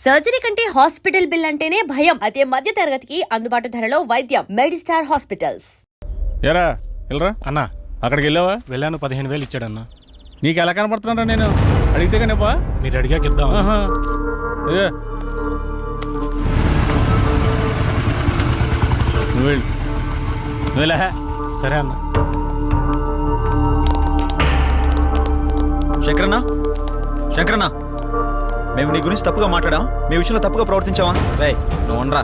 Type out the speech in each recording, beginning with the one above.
Surgery కంటే hospital bill అంటేనే భయం. అదే మధ్య తరగతికి అందుబాటు ధరలో వైద్యం. Medistar hospitals. ఎరా వెళ్ళరా అన్నా. అక్కడికి వెళ్ళావా? వెళ్ళాను, 15,000 ఇచ్చాడన్నా. నీకు ఎలా కనపడుతున్నారా? నేను అడిగితే కనిపా. మీరు అడిగాక ఇద్దాం. నువ్వు వెళ్ళా. సరే అన్న. శంకరన్న, మేము నీ గురించి తప్పుగా మాట్లాడాం, మీ విషయంలో తప్పుగా ప్రవర్తించావా? రే ఉండరా,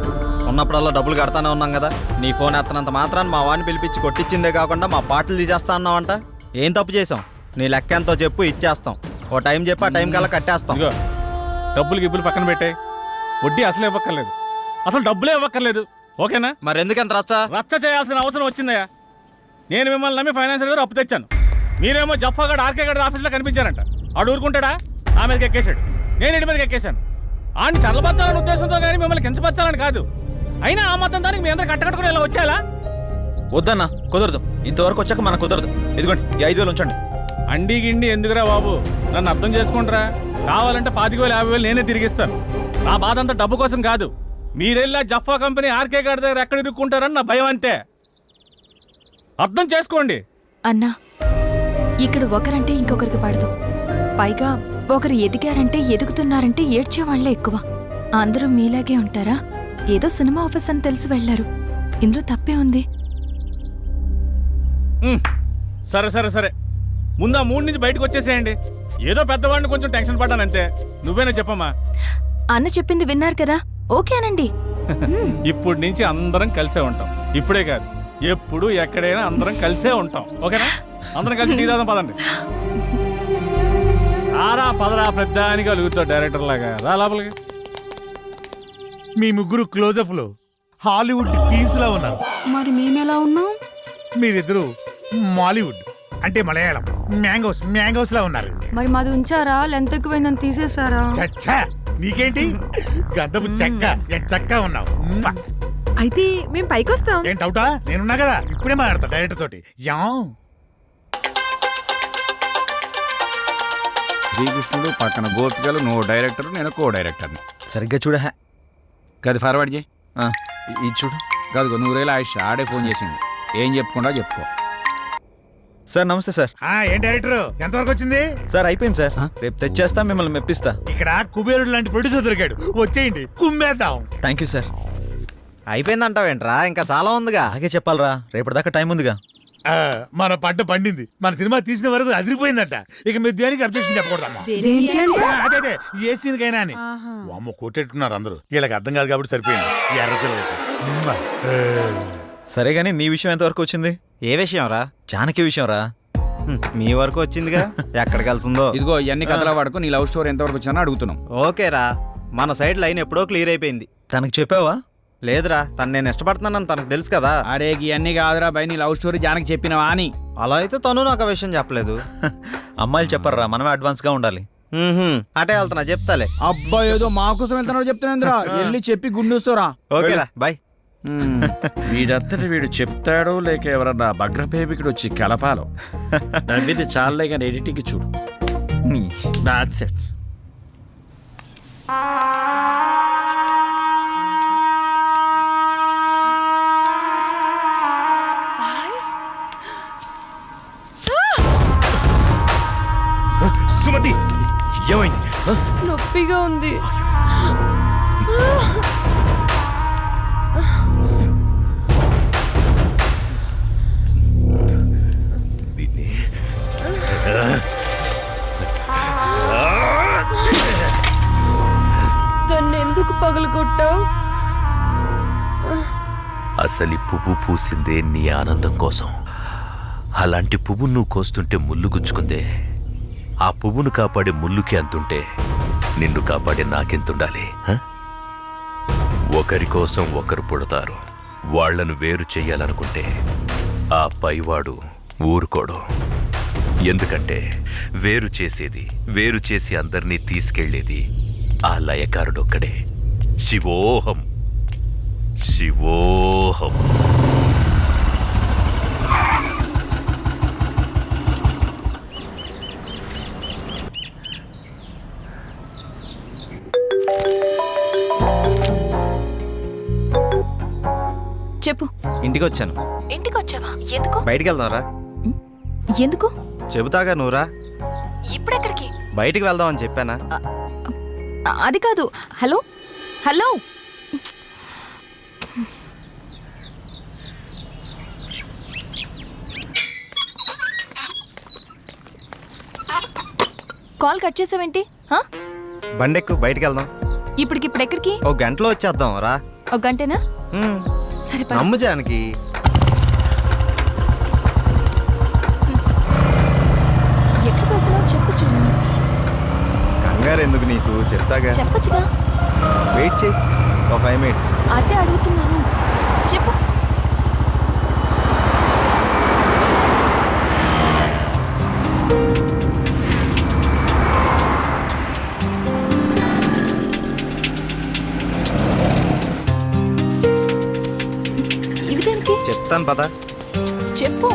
ఉన్నప్పుడల్లా డబ్బులు కడతానే ఉన్నాం కదా. నీ ఫోన్ ఎత్తనంత మాత్రాన్ని మా వాడిని పిలిపించి కొట్టించిందే కాకుండా మా పాటలు తీసేస్తా అన్నావంట. ఏం తప్పు చేసాం? నీ లెక్క ఎంతో చెప్పు, ఇచ్చేస్తాం. ఓ టైం చెప్పి ఆ టైం కల్లా కట్టేస్తాం. డబ్బులు గిబ్బులు పక్కన పెట్టాయి, వడ్డీ అసలు ఇవ్వక్కర్లేదు, అసలు డబ్బులే ఇవ్వక్కర్లేదు. ఓకేనా? మరి ఎందుకంత రచ్చ చేయాల్సిన అవసరం వచ్చిందయ్యా. నేను మిమ్మల్ని నమ్మి ఫైనాన్షియల్ గారు అప్పు తెచ్చాను. మీరేమో జఫాగడ్ ఆర్కే గడ్ ఆఫీస్లో కనిపించారంట. ఆడు ఊరుకుంటాడా? నా మీదకి ఎక్కేశాడు, నేను ఇంటి మీదకి ఎక్కేశాను. ఆయన చల్లబచ్చాలని ఉద్దేశంతో కానీ మిమ్మల్ని కించపరచాలని కాదు. అయినా ఆ మొత్తం దానికి మీ అందరూ కట్టకట్టుకుని ఇలా వచ్చేలా? వద్దన్నా, కుదరదు. ఇంతవరకు వచ్చాక మనకు కుదరదు. ఇదిగోండి, ఈ 5,000 ఉంచండి. అండి గిండి ఎందుకురా బాబు, నన్ను అర్థం చేసుకుంటారా? కావాలంటే 25,000 50,000 నేనే తిరిగిస్తాను. నా బాధ అంతా డబ్బు కోసం కాదు. మీరెళ్ళా జఫా కంపెనీ ఆర్కే గారి దగ్గర ఎక్కడ ఇరుక్కుంటారని నా భయం అంతే. అర్థం చేసుకోండి. అన్నా, ఇక్కడ ఒకరంటే ఇంకొకరికి పడదు. పైగా ఒకరు ఎదిగారంటే ఎదుగుతున్నారంటే ఏడ్చేవాళ్లే ఎక్కువ. అందరూ మీలాగే ఉంటారా? ఏదో సినిమా ఆఫీస్ అని తెలిసి వెళ్లారు, ఇందులో తప్పే ఉంది. సరే సరే సరే, ముందు ఆ 3 నుంచి బయటకు వచ్చేసేయండి. ఏదో పెద్దవాడిని కొంచెం టెన్షన్ పడ్డానంతే. నువ్వేనా చెప్పమ్మా? అన్న చెప్పింది విన్నారు కదా, ఓకే అనండి. ఇప్పటి నుంచి అందరం కలిసే ఉంటాం. ఇప్పుడే కాదు, ఎప్పుడు ఎక్కడైనా అందరం కలిసే ఉంటాం. ఓకేనా? అందరం కలిసి టీ తాగుదాం, పదండి. ఆరా పదరా, పెద్ద అని కలుగుతావు డైరెక్టర్ లాగా. రా లోపలికి. మీ ముగ్గురు క్లోజప్ లో హాలీవుడ్ క్వీన్స్ లా ఉన్నారు. మరి మేమెలా ఉన్నాం? మీరిద్దరు మాలీవుడ్ అంటే మలయాళం మ్యాంగోస్ లా ఉన్నారు. మరి మాది ఉంచారా? లెంత్ ఎక్కువైందని తీసేసారా? చచ్చా, నీకేంటి గంధపు చెక్క చక్క ఉన్నావు. అయితే మేము పైకొస్తాం. ఏంటవుటా? నేనున్నా కదా, ఇప్పుడే మాట్లాడతా డైరెక్టర్ తోటి. శ్రీకృష్ణుడు పక్కన గోపికలు, నువ్వు డైరెక్టర్, నేను కో డైరెక్టర్ని. సరిగ్గా చూడ. గది ఫార్వర్డ్ చేయి. ఇది చూడు. కాదు, 100,000 ఆయుష్ ఆడే ఫోన్ చేసింది. ఏం చెప్పుకుండా చెప్పుకో. సార్ నమస్తే సార్. ఏం డైరెక్టర్, ఎంతవరకు వచ్చింది? సార్ అయిపోయింది సార్, రేపు తెచ్చేస్తా, మిమ్మల్ని మెప్పిస్తా. ఇక్కడ కుబేరుడు లాంటి ప్రొడ్యూసర్ దొరికాడు, వచ్చేయండి కుమ్మేద్దాం. Thank you sir. అయిపోయిందంటావేంట్రా? ఇంకా చాలా ఉందిగా. అలాగే చెప్పాలరా, రేపటిదాకా టైం ఉందిగా. మన పంట పండింది, మన సినిమా తీసిన వరకు అదిరిపోయిందట. ఇక మీరు దేనికి అబ్జెక్షన్ చెప్పకూడదమ్మా. అదే ఏ సీన్కైనా అని. అమ్మ కొట్టేట్టున్నారు అందరూ, వీళ్ళకి అర్థం కాదు కాబట్టి సరిపోయింది. ఎర్ర పిల్లలకి. సరే గానీ నీ విషయం ఎంతవరకు వచ్చింది? ఏ విషయం రా? జానకి విషయం రా. మీ వరకు వచ్చిందిగా, ఎక్కడికి వెళ్తుందో. ఇదిగో ఇవన్నీ కథల వాడుకో. నీ లవ్ స్టోరీ ఎంతవరకు వచ్చినా అడుగుతున్నాం. ఓకేరా, మన సైడ్ లైన్ ఎప్పుడో క్లియర్ అయిపోయింది. తనకు చెప్పావా? లేదురా, తను నేను ఇష్టపడుతున్నానని తనకు తెలుసు కదా. అరే ఇవన్నీ కాదురా బై, నీ లవ్ స్టోరీ జానకి చెప్పినవా అని. అలా అయితే తను నాకు ఆ విషయం చెప్పలేదు. అమ్మాయిలు చెప్పర్రా, మనమే అడ్వాన్స్ గా ఉండాలి. అటే వెళ్తున్నా, చెప్తాలే. అబ్బా, ఏదో మా కోసం వెళ్తున్నావు చెప్తున్నా. వెళ్ళి చెప్పి గుండుస్తోరా. ఓకేరా, బాయ్. వీడంతటి వీడు చెప్తాడో లేక ఎవరన్నా భగ్రపేపికుడు వచ్చి కలపాలో. నవ్విది చాలే కానీ ఎడిటింగ్ చూడు. సుమతి, ఏమైంది? నొప్పిగా ఉంది. దాన్ని ఎందుకు పగలగొట్టావు? అసలు పువ్వు పూసిందే నీ ఆనందం కోసం. అలాంటి పువ్వు నువ్వు కోస్తుంటే ముళ్ళు గుచ్చుకుందే. ఆ పువ్వును కాపాడే ముళ్ళుకి అంతుంటే నిన్ను కాపాడే నాకెంతుండాలి? ఒకరి కోసం ఒకరు పుడతారు. వాళ్లను వేరు చెయ్యాలనుకుంటే ఆ పైవాడు ఊరుకోడు. ఎందుకంటే వేరు చేసి అందరినీ తీసుకెళ్లేది ఆ లయకారుడొక్కడే. శివోహం శివోహం. చెప్పు. ఇంటికి వచ్చాను. ఇంటికి వచ్చావా? ఎందుకు? బయటికి వెళ్దాంరా. ఎందుకు? చెబుతాగా నువ్వురా. ఇప్పుడెక్కడికి? బయటికి వెళ్దామని చెప్పానా? అది కాదు. హలో హలో, కాల్ కట్ చేసావేంటి? బండెక్కు, బయటికి వెళ్దాం. ఇప్పటికిప్పుడు ఎక్కడికి? ఓ గంటలో వచ్చేద్దాం రా. ఒక గంటేనా? సరే పద. నమ్ము జానకి. ఎక్కడికి వెళ్తున్నావు చెప్పు శ్రీరామ్. కంగారు ఎందుకు నీకు, చెప్తాగా. చెప్పచ్చుగా. వెయిట్ చెయ్యి, ఒక 5 minutes. అదే అడుగుతున్నాను, చెప్పు. ఇవి దేనికి? చెప్తాను పద. చెప్పు.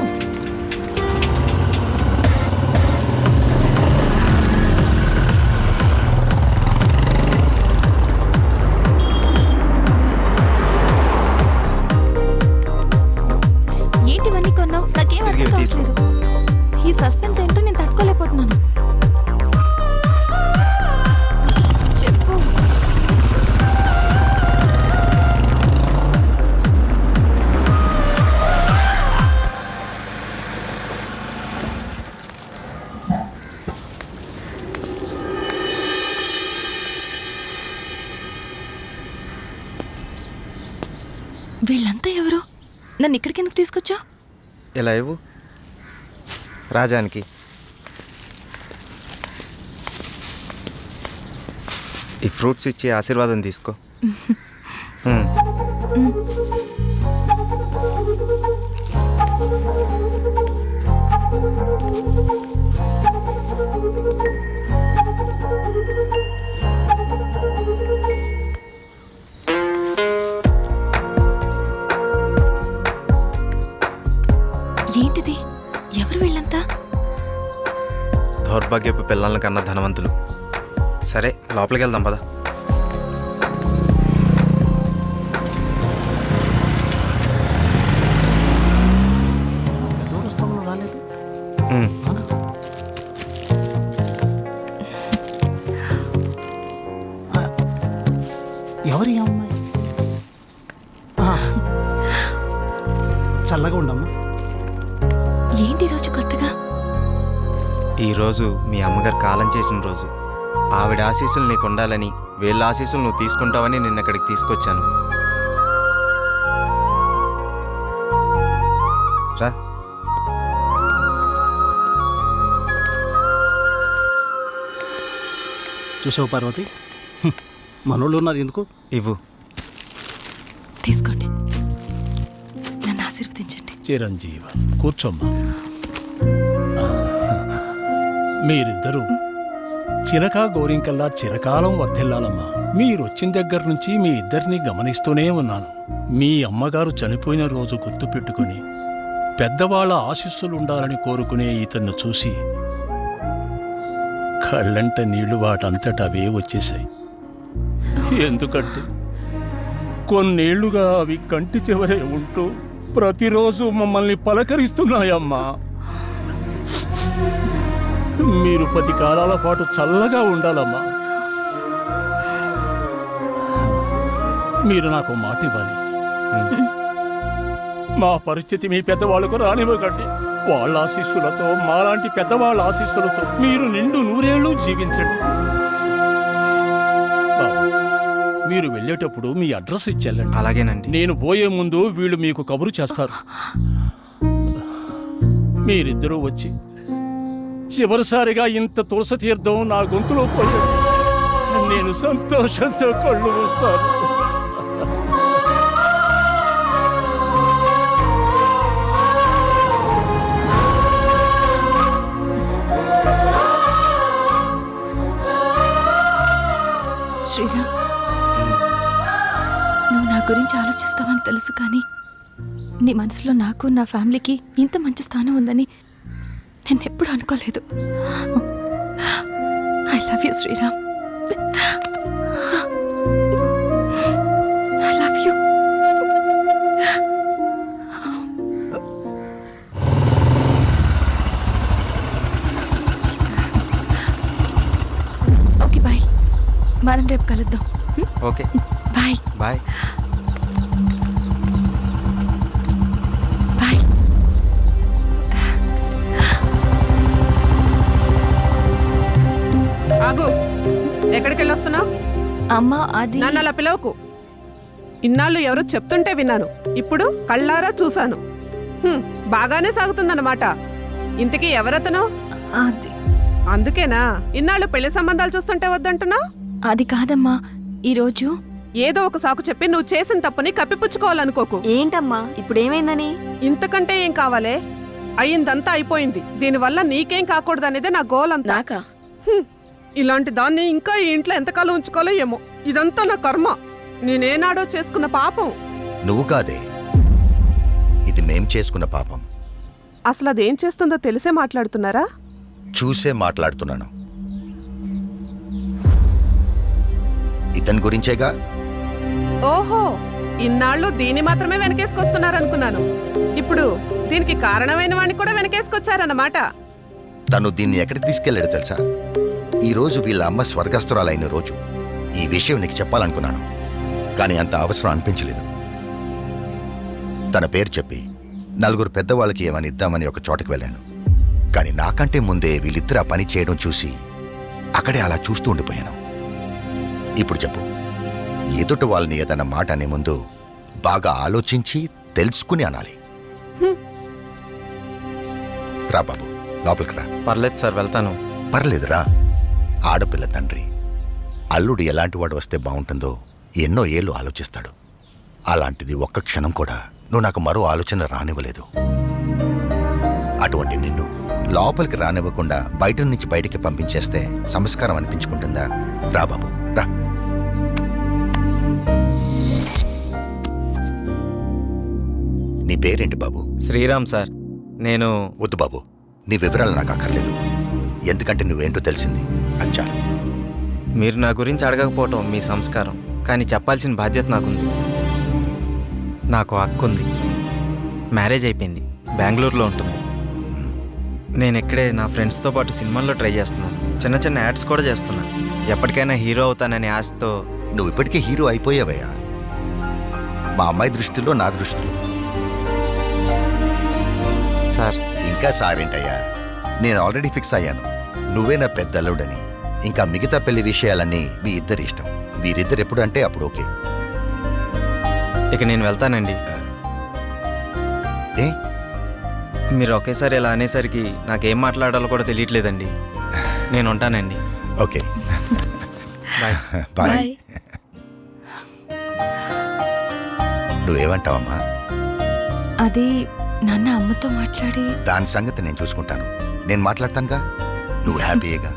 ఏంటివన్నీ కొన్నావు? నాకేం అర్థం తిరిగి తీసుకో. కావట్లేదు. ఈ సస్పెన్స్ ఏంటో నేను తట్టుకోలేకపోతున్నాను. చెప్పు. వీళ్ళంతా ఎవరు? నన్ను ఇక్కడికి ఎందుకు తీసుకొచ్చా? ఇలా ఇవ్వు రాజానికి. ఈ ఫ్రూట్స్ ఇచ్చి ఆశీర్వాదం తీసుకో. ఏంటిది? ఎవరు వీళ్ళంతా? దౌర్భాగ్యపు పిల్లల కన్నా ధనవంతులు. సరే లోపలికి వెళ్దాం పద. ఎవరి అమ్మాయి? చల్లగా ఉండమ్మా. ఏంటి రోజు కొత్తగా? ఈరోజు మీ అమ్మగారు కాలం చేసిన రోజు. ఆవిడ ఆశీస్సులు నీకు ఉండాలని, వీళ్ళ ఆశీస్సులు నువ్వు తీసుకుంటావని నిన్న ఇక్కడికి తీసుకొచ్చాను. రా. చూసావు పార్వతి, మనోళ్ళు ఉన్నారు ఎందుకు? ఇవ్వు. తీసుకోండి, నన్ను ఆశీర్వదించండి. చిరంజీవ కూర్చోమ్మా. మీరిద్దరూ చిలక గోరింకల్లా చిరకాలం వర్ధిల్లాలమ్మా. మీరొచ్చిన దగ్గర నుంచి మీ ఇద్దరిని గమనిస్తూనే ఉన్నాను. మీ అమ్మగారు చనిపోయిన రోజు గుర్తుపెట్టుకుని పెద్దవాళ్ల ఆశీస్సులుండాలని కోరుకునే ఇతన్ని చూసి కళ్ళంట నీళ్లు వాటంతట అవే వచ్చేశాయి. ఎందుకంటే కొన్నేళ్లుగా అవి కంటి చివరే ఉంటూ ప్రతిరోజు మమ్మల్ని పలకరిస్తున్నాయమ్మా. మీరు 10 కాలాల పాటు చల్లగా ఉండాలమ్మా. మీరు నాకు మాట ఇవ్వాలి. మా పరిస్థితి మీ పెద్దవాళ్ళకు రానివ్వకండి. వాళ్ళ ఆశీస్సులతో, మాలాంటి పెద్దవాళ్ళ ఆశీస్సులతో మీరు నిండు 100 ఏళ్ళు జీవించండి. బాబు, మీరు వెళ్ళేటప్పుడు మీ అడ్రస్ ఇచ్చెళ్ళండి. అలాగేనండి. నేను పోయే ముందు వీళ్ళు మీకు కబురు చేస్తారు. మీరిద్దరూ వచ్చి చివరిసారిగా ఇంత తులసి తీర్థం నా గొంతులో పోయి నేను సంతోషంతో కళ్ళు మూస్తాను. శ్రీరామ్, నువ్వు నా గురించి ఆలోచిస్తావని తెలుసు, కానీ నీ మనసులో నాకు, నా ఫ్యామిలీకి ఇంత మంచి స్థానం ఉందని నేను ఎప్పుడు అనుకోలేదు. I love you Sriram. I love you. మాట్లాడదాం. Okay bye bye. బాయ్. ఆగు, ఎక్కడికి వెళ్ళొస్తున్నావు? అమ్మ అది నన్ను అలా పిలవకు. ఇన్నాళ్ళు ఎవరో చెప్తుంటే విన్నాను, ఇప్పుడు కళ్ళారా చూశాను. బాగానే సాగుతుందన్నమాట. ఇంతకీ ఎవరతను? అది అందుకేనా ఇన్నాళ్ళు పెళ్లి సంబంధాలు చూస్తుంటే వద్దంటున్నా? అది కాదమ్మా, ఈరోజు ఏదో ఒక సాకు చెప్పి నువ్వు చేసిన తప్పుని కప్పిపుచ్చుకోవాలనుకోకు. ఏంటమ్మా ఇప్పుడు ఏమైందని? ఇంతకంటే ఏం కావాలే? అయ్యిందంతా అయిపోయింది. దీనివల్ల నీకేం కాకూడదనేదే నా గోల్ అంతా. నాకా? ఇలాంటి దాన్ని ఇంకా ఈ ఇంట్లో ఎంతకాలం ఉంచుకోలో ఏమో. ఇదంతా నా కర్మ. నేనేనాడో చేసుకున్న పాపం. నువ్వు కాదే, ఇది మేం చేసుకున్న పాపం. అసలు అదేం చేస్తుందో తెలిసే మాట్లాడుతున్నారా? చూసే మాట్లాడుతున్నాను. ఇతని గురించేగా. ఓహో, ఇన్నాళ్ళు దీన్ని మాత్రమే వెనకేసుకొస్తున్నారనుకున్నాను. ఇప్పుడు దీనికి కారణమైన వాడిని కూడా వెనకేసుకొచ్చారన్నమాట. తను దీన్ని ఎక్కడికి తీసుకెళ్లాడో తెలుసా? ఈ రోజు వీళ్ళ అమ్మ స్వర్గస్థురాలైన రోజు. ఈ విషయం నీకు చెప్పాలనుకున్నాను, కానీ అంత అవసరం అనిపించలేదు. తన పేరు చెప్పి నలుగురు పెద్దవాళ్ళకి ఏమని ఇద్దామని ఒక చోటకి వెళ్ళాను. కానీ నాకంటే ముందే వీళ్ళిద్దరు ఆ పని చేయడం చూసి అక్కడే అలా చూస్తూ ఉండిపోయాను. ఇప్పుడు చెప్పు, ఎదుట వాళ్ళని ఏదన్నా మాట అనే ముందు బాగా ఆలోచించి తెలుసుకుని అనాలి. రా బాబు, లోపలికి రా. పర్లేదు సార్, వెళ్తాను. పర్లేదురా, ఆడపిల్ల తండ్రి. అల్లుడు ఎలాంటి వాడు వస్తే బాగుంటుందో ఎన్నో ఏళ్ళు ఆలోచిస్తాడు. అలాంటిది ఒక్క క్షణం కూడా నువ్వు నాకు మరో ఆలోచన రానివ్వలేదు. అటువంటి నిన్ను లోపలికి రానివ్వకుండా బయట నుంచి బయటికి పంపించేస్తే సంస్కారం అనిపించుకుంటుందా? రా బాబు, రా. నీ పేరేంటి బాబు? శ్రీరామ్ సార్. నేను వద్దు బాబు, నీ వివరాలు నాకు అక్కర్లేదు. ఎందుకంటే నువ్వేంటో తెలిసింది, అచ్చా. మీరు నా గురించి అడగకపోవటం మీ సంస్కారం, కానీ చెప్పాల్సిన బాధ్యత నాకుంది. నాకు హక్కు ఉంది. మ్యారేజ్ అయిపోయింది, బెంగళూరులో ఉంటుంది. నేను ఇక్కడే నా ఫ్రెండ్స్తో పాటు సినిమాల్లో ట్రై చేస్తున్నాను. చిన్న చిన్న యాడ్స్ కూడా చేస్తున్నాను. ఎప్పటికైనా హీరో అవుతాననే ఆశతో. నువ్వు ఇప్పటికే హీరో అయిపోయావయ్యా. మా అమ్మాయి దృష్టిలో, నా దృష్టిలో. సార్ ఇంకా సారేంటయ్యా, నేను ఆల్రెడీ ఫిక్స్ అయ్యాను. నువ్వే నా పెద్ద అల్లుడని. ఇంకా మిగతా పెళ్లి విషయాలన్నీ మీ ఇద్దరి ఇష్టం. మీరిద్దరు ఎప్పుడు అంటే అప్పుడు ఓకే. ఇక నేను వెళ్తానండి. ఏ? మీరు ఒకేసారి ఇలా అనేసరికి నాకేం మాట్లాడాలో కూడా తెలియట్లేదండి. నేను ఉంటానండి. Okay, bye. బాయ్. నువ్వేమంటావమ్మా? అది నాన్న అమ్మతో మాట్లాడి దాని సంగతి నేను చూసుకుంటాను. నేను మాట్లాడతానుగా, నువ్వు హ్యాపీయేగా.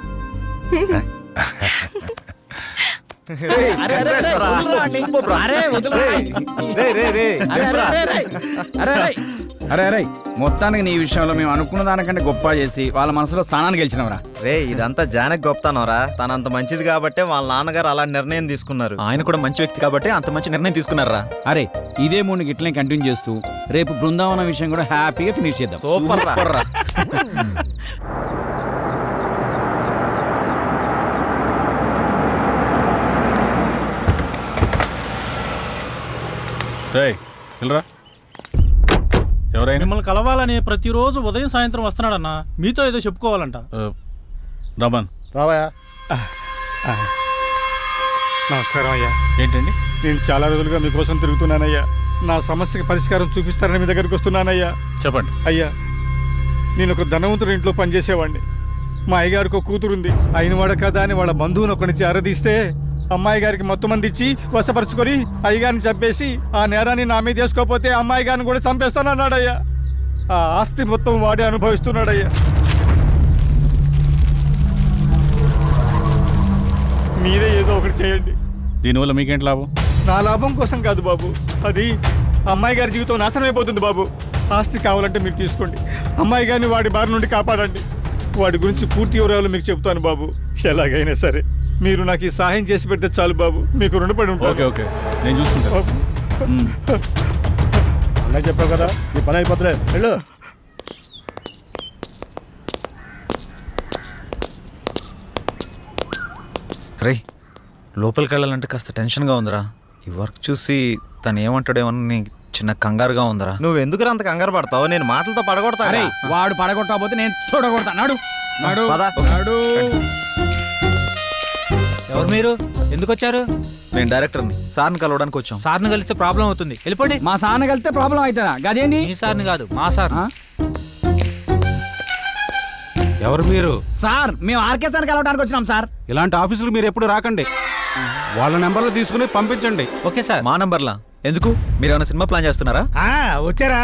అరే మొత్తానికి నీ విషయంలో మేము అనుకున్న దానికంటే గొప్ప చేసి వాళ్ళ మనసులో స్థానాన్ని గెలిచినవరా. రే, ఇదంతా జానకి గొప్పతనవరా. తనంత మంచిది కాబట్టే వాళ్ళ నాన్నగారు అలాంటి నిర్ణయం తీసుకున్నారు. ఆయన కూడా మంచి వ్యక్తి కాబట్టి అంత మంచి నిర్ణయం తీసుకున్నారా. అరే, ఇదే మూడు గిట్లనే కంటిన్యూ చేస్తూ రేపు బృందావనం విషయం కూడా హ్యాపీగా ఫినిష్ చేద్దాం. సూపర్ రా. ఎవరైనా మిమ్మల్ని కలవాలని ప్రతిరోజు ఉదయం సాయంత్రం వస్తున్నాడన్నా. మీతో ఏదో చెప్పుకోవాలంట. రమన్ రావయ్యా. నమస్కారం అయ్యా. ఏంటండి? నేను చాలా రోజులుగా మీకోసం తిరుగుతున్నానయ్యా. నా సమస్యకి పరిష్కారం చూపిస్తారని మీ దగ్గరికి వస్తున్నానయ్యా. చెప్పండి. అయ్యా, నేను ఒక ధనవంతుడి ఇంట్లో పనిచేసేవాడిని. మా అయ్యగారికి ఒక కూతురుంది. అయినవాడ కదా అని వాళ్ళ బంధువుని ఒకరిని అరదీస్తే అమ్మాయి గారికి మొత్తం మంది ఇచ్చి వశపరుచుకొని అయ్యగారిని చంపేసి ఆ నేరాన్ని నా మీద వేసుకోకపోతే అమ్మాయి గారిని కూడా చంపేస్తానన్నాడయ్యా. ఆ ఆస్తి మొత్తం వాడే అనుభవిస్తున్నాడయ్యా. మీరే ఏదో ఒకటి చేయండి. దీనివల్ల మీకేంటి లాభం? నా లాభం కోసం కాదు బాబు, అది అమ్మాయి గారి జీవితం నాశనం అయిపోతుంది బాబు. ఆస్తి కావాలంటే మీరు తీసుకోండి. అమ్మాయి గారిని వాడి బారి నుండి కాపాడండి. వాడి గురించి పూర్తి వివరాలు మీకు చెప్తాను బాబు. ఎలాగైనా సరే మీరు నాకు ఈ సహాయం చేసి పెడితే చాలు బాబు. మీకు రుణపడి ఉంటాను. ఓకే ఓకే, నేను చూసుకుంటాను. అన్నయ్య చెప్పావు కదా, నీ పని అయిపోతులే, వెళ్ళు. రే, లోపలికి వెళ్ళాలంటే కాస్త టెన్షన్గా ఉందిరా. ఈ వర్క్ చూసి తను ఏమంటాడేమని చిన్న కంగారుగా ఉందిరా. నువ్వు ఎందుకు అంత కంగారు పడతావు? నేను మాటలతో పడగొడతా. వాడు పడగొట్టకపోతే నేను చూడగొడతా. నాడు నాడు నాడు. ఎవరు మీరు? ఎందుకు వచ్చారు? నేను డైరెక్టర్ని. సార్ని కలవడానికి వచ్చాం. సార్ని కలిస్తే ప్రాబ్లం అవుతుంది, వెళ్ళిపోండి. మా సార్ని కలిస్తే ప్రాబ్లం అవుతుందా? గదేంటి? మీ సార్ని కాదు, మా సార్. ఎవరు మీరు? సార్, మేము ఆర్కే సార్ కలవడానికి వచ్చినాం సార్. ఇలాంటి ఆఫీసులు మీరు ఎప్పుడు రాకండి. వాళ్ళ నెంబర్లు తీసుకుని పంపించండి. Okay sir. మా నంబర్లా? ఎందుకు? మీరు ఏమైనా సినిమా ప్లాన్ చేస్తున్నారా? వచ్చారా?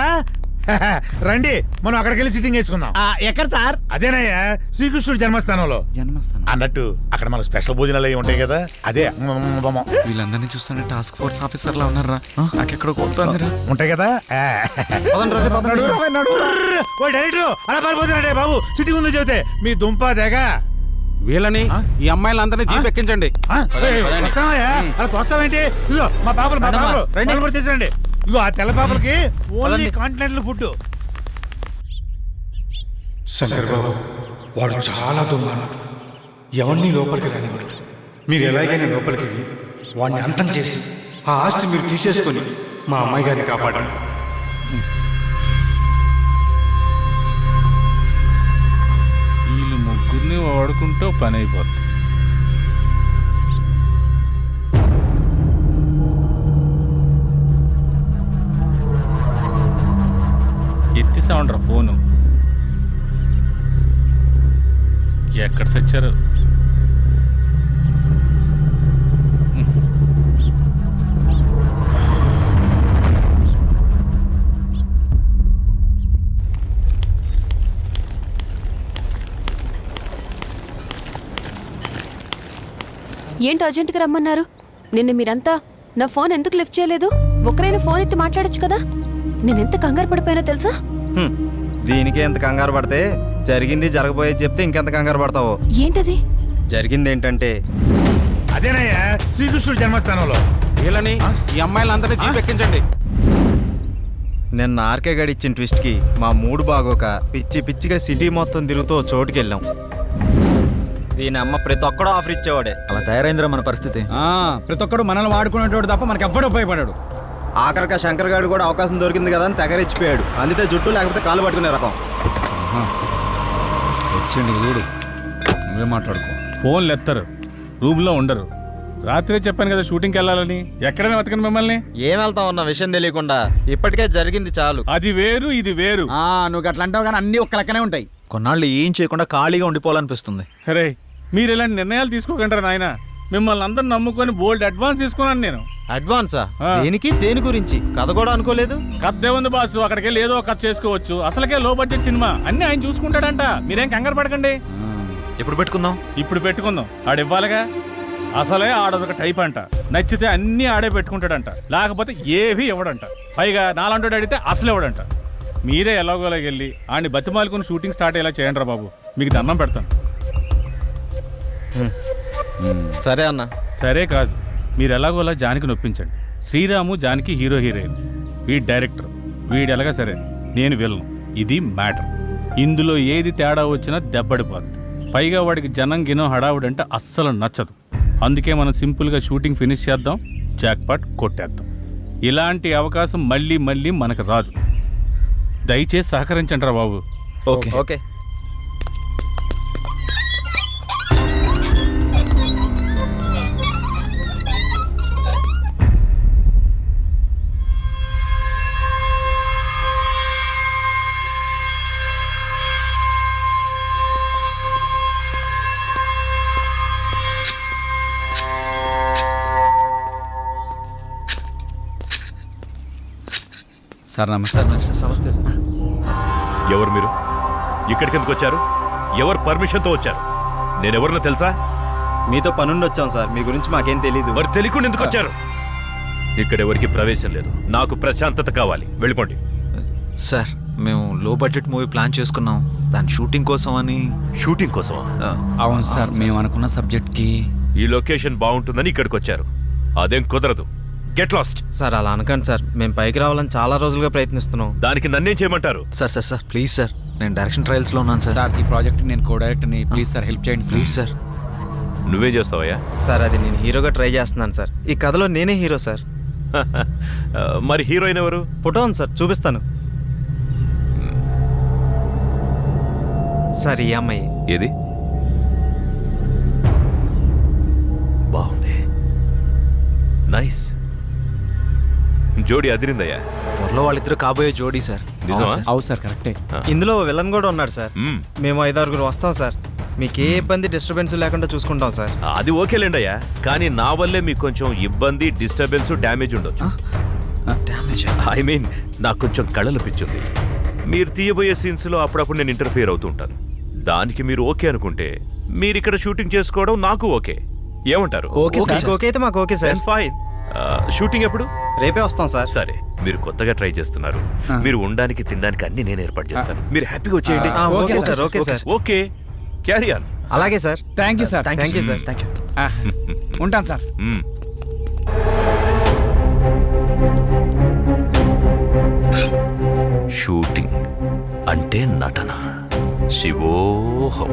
రండి, మనం అక్కడికి వెళ్ళి సిట్టింగ్ వేసుకుందాం. ఎక్కడ సార్? అదేనయ్యా, శ్రీకృష్ణుడు జన్మస్థానంలో. జన్మస్థానం అన్నట్టు అక్కడ మనకు స్పెషల్ భోజనాలు అవి ఉంటాయి కదా, అదే వీళ్ళందరినీ చూస్తుంటే టాస్క్ ఫోర్స్ ఆఫీసర్లా ఉన్నారా? నాకెక్కడ కొడుతుందిరా. ఉంటాయి కదా. ఓ డైరెక్టర్, అలా పారిపోతున్నాడే బాబు, సిట్టింగ్ ఉందో చెబితే మీ దుంప దేగ. వీళ్ళని ఈ అమ్మాయిలందరినీ జీప్ ఎక్కించండి. అలా తోస్తావేంటి? ఇదిగో మా పాపలు కూడా చేసారండి. ఇదిగో ఆ తెల్ల పాపలకి ఓన్లీ కాంటినెంటల్ ఫుడ్. శంకర్ బాబు, వాడు చాలా దుర్మార్గుడు. ఎవరిని లోపలికి రానివాడు. మీరు ఎలాగైనా లోపలికి వెళ్ళి వాడిని అంతం చేసి ఆ ఆస్తి మీరు తీసేసుకొని మా అమ్మాయి గారిని కాపాడండి. వీళ్ళు ముగ్గురిని వాడుకుంటూ పని అయిపోతుంది. ఎత్తిసా ఉండరా ఫోను. ఎక్కడ సచ్చారు? ఏంటి అర్జెంటుగా రమ్మన్నారు? నిన్న మీరంతా నా ఫోన్ ఎందుకు లిఫ్ట్ చేయలేదు? ఒకరైనా ఫోన్ ఎత్తి మాట్లాడొచ్చు కదా. నేనెంత కంగారు పడిపోయానో తెలుసా? దీనికి ఎంత కంగారు పడితే జరిగింది జరగబోయేది చెప్తే ఇంకెంత కంగారు పడతావో. ఏంటది? జరిగింది ఏంటంటే అదేనయ్యా, శ్రీకృష్ణుడు జన్మస్థానంలో. వీళ్ళని ఈ అమ్మాయిలందరినీ జీప్ ఎక్కించండి. నిన్న ఆర్కే గడి ఇచ్చిన ట్విస్ట్కి మా మూడు బాగోక పిచ్చి పిచ్చిగా సిటీ మొత్తం తిరుగుతూ చోటుకి వెళ్ళాం. దీని అమ్మ ప్రతి ఒక్కడో ఆఫర్ ఇచ్చేవాడే. అలా తయారైందిరా మన పరిస్థితి. ప్రతి ఒక్కడు మనల్ని వాడుకునేటోడు తప్ప మనకి ఎవ్వడు ఉపయోగపడాడు. ఆఖరిగా శంకర్ గారు కూడా అవకాశం దొరికింది కదా అని తెగరిచ్చిపోయాడు. అందుకే జుట్టు లేకపోతే కాలు పట్టుకునే రకం. వచ్చింది చూడు, నువ్వే మాట్లాడుకో. ఫోన్లు ఎత్తరు, రూమ్లో ఉండరు. రాత్రే చెప్పాను కదా షూటింగ్కి వెళ్ళాలని. ఎక్కడనే వెతకను మిమ్మల్ని. ఏం వెళ్తాం అన్న విషయం తెలియకుండా. ఇప్పటికే జరిగింది చాలు. అది వేరు, ఇది వేరు. నువ్వు అట్లా అంటావు కానీ అన్ని ఒక్క లెక్కనే ఉంటాయి. కొన్నాళ్ళు ఏం చేయకుండా ఖాళీగా ఉండిపోవాలనిపిస్తుంది. అరే, మీరు ఇలాంటి నిర్ణయాలు తీసుకోకంటారా నాయన? మిమ్మల్ని అందరూ నమ్ముకొని బోల్డ్ అడ్వాన్స్ తీసుకున్నాను నేను. అడ్వాన్సా? దేనికి? దేని గురించి? కథ కూడా అనుకోలేదు. కథ ఏముంది బాసు, అక్కడికి వెళ్ళి ఏదో కథ చేసుకోవచ్చు. అసలుకే లో బడ్జెట్ సినిమా, అన్ని ఆయన చూసుకుంటాడంట. మీరేం కంగారు పడకండి. ఎప్పుడు పెట్టుకుందాం? ఇప్పుడు పెట్టుకుందాం. ఆడు ఇవ్వాలిగా. అసలే ఆడొక టైప్ అంట. నచ్చితే అన్ని ఆడే పెట్టుకుంటాడంట, లేకపోతే ఏవి ఇవ్వడంట. పైగా నాలంటోడు అడిగితే అసలు ఇవ్వడంట. మీరే ఎలాగోలాగ వెళ్ళి ఆడిని బతిమాలుకుని షూటింగ్ స్టార్ట్ అయ్యేలా చేయండి రా బాబు. మీకు దండం పెడతాను. సరే అన్న. సరే కాదు, మీరు ఎలాగోలా జానికి నొప్పించండి. శ్రీరాము జానికి హీరోయిన్, వీడి డైరెక్టర్, వీడు ఎలాగా సరే, నేను విలను. ఇది మ్యాటర్. ఇందులో ఏది తేడా వచ్చినా దెబ్బడిపోద్ది. పైగా వాడికి జనం గినో హడావుడంటే అస్సలు నచ్చదు. అందుకే మనం సింపుల్గా షూటింగ్ ఫినిష్ చేద్దాం, జాక్పాట్ కొట్టేద్దాం. ఇలాంటి అవకాశం మళ్ళీ మళ్ళీ మనకు రాదు. దయచేసి సహకరించండి రా బాబు. Okay okay. సార్ నమస్తే. నమస్తే సార్. ఎవరు మీరు? ఇక్కడికి ఎందుకు వచ్చారు? ఎవరు పర్మిషన్తో వచ్చారు? నేనెవరినో తెలుసా? మీతో పనుండి వచ్చాం సార్. మీ గురించి మాకేం తెలీదు. మరి తెలియకుండా ఎందుకు వచ్చారు? ఇక్కడ ఎవరికి ప్రవేశం లేదు. నాకు ప్రశాంతత కావాలి. వెళ్ళిపోండి. సార్, మేము లో బడ్జెట్ మూవీ ప్లాన్ చేసుకున్నాం. దాని షూటింగ్ కోసం అని. షూటింగ్ కోసమా? అవును సార్, మేము అనుకున్న సబ్జెక్ట్కి ఈ లొకేషన్ బాగుంటుందని ఇక్కడికి వచ్చారు. అదేం కుదరదు. Get lost. సార్ అలా అనకండి సార్. మేము పైకి రావాలని చాలా రోజులుగా ప్రయత్నిస్తున్నాం. దానికి నన్నేం చేయమంటారు? Sir sir sir please sir. నేను డైరెక్షన్ ట్రయల్స్లో ఉన్నాను సార్. సార్, ఈ ప్రాజెక్ట్ నేను కో డైరెక్టర్ని. ప్లీజ్ సార్ హెల్ప్ చేయండి ప్లీజ్ సార్. నువ్వేం చేస్తావయ్యా? సార్ అది నేను హీరోగా ట్రై చేస్తున్నాను సార్. ఈ కథలో నేనే హీరో సార్. మరి హీరోయిన్ ఎవరు? ఫోటో ఉంది సార్, చూపిస్తాను. సార్ ఈ అమ్మాయి. ఏది? బాగుంది, నైస్. జోడి అదిరిందయ్యా. త్వరలో వాళ్ళిద్దరు కాబోయే జోడీ సార్. నిజమా? అవును సార్ కరెక్టే. ఇందులో విలన్ కూడా ఉన్నాడు సార్. మ్మ్. మేము 5-6 వస్తాం సార్. మీకు ఏ ఇబ్బంది డిస్టర్బెన్స్ లేకుండా చూసుకుంటాం సార్. అది ఓకేలేండి అయ్యా, కానీ నా వల్లే మీకు కొంచెం ఇబ్బంది, డిస్టర్బెన్స్, డ్యామేజ్ ఉండొచ్చు. ఐ మీన్ నాకు కొంచెం కళలు పిచ్చుంది. మీరు తీయబోయే సీన్స్లో అప్పుడప్పుడు నేను ఇంటర్ఫియర్ అవుతూ ఉంటాను. దానికి మీరు ఓకే అనుకుంటే మీరు ఇక్కడ షూటింగ్ చేసుకోవడం నాకు ఓకే. ఏమంటారు? Okay sir. ఓకే అయితే మాకు ఓకే సార్. ఫైన్. షూటింగ్ ఎప్పుడు? రేపే వస్తాం సార్. సరే, మీరు కొత్తగా ట్రై చేస్తున్నారు. మీరు ఉండడానికి తినడానికి అన్ని నేను ఏర్పాటు చేస్తాను. మీరు హ్యాపీగా వచ్చేయండి. Okay sir. Okay sir. Okay, carry on. అలాగే sir. Thank you sir. Thank you sir. Thank you. ఉంటాను సార్. షూటింగ్ అంటే నటన. శివోహం.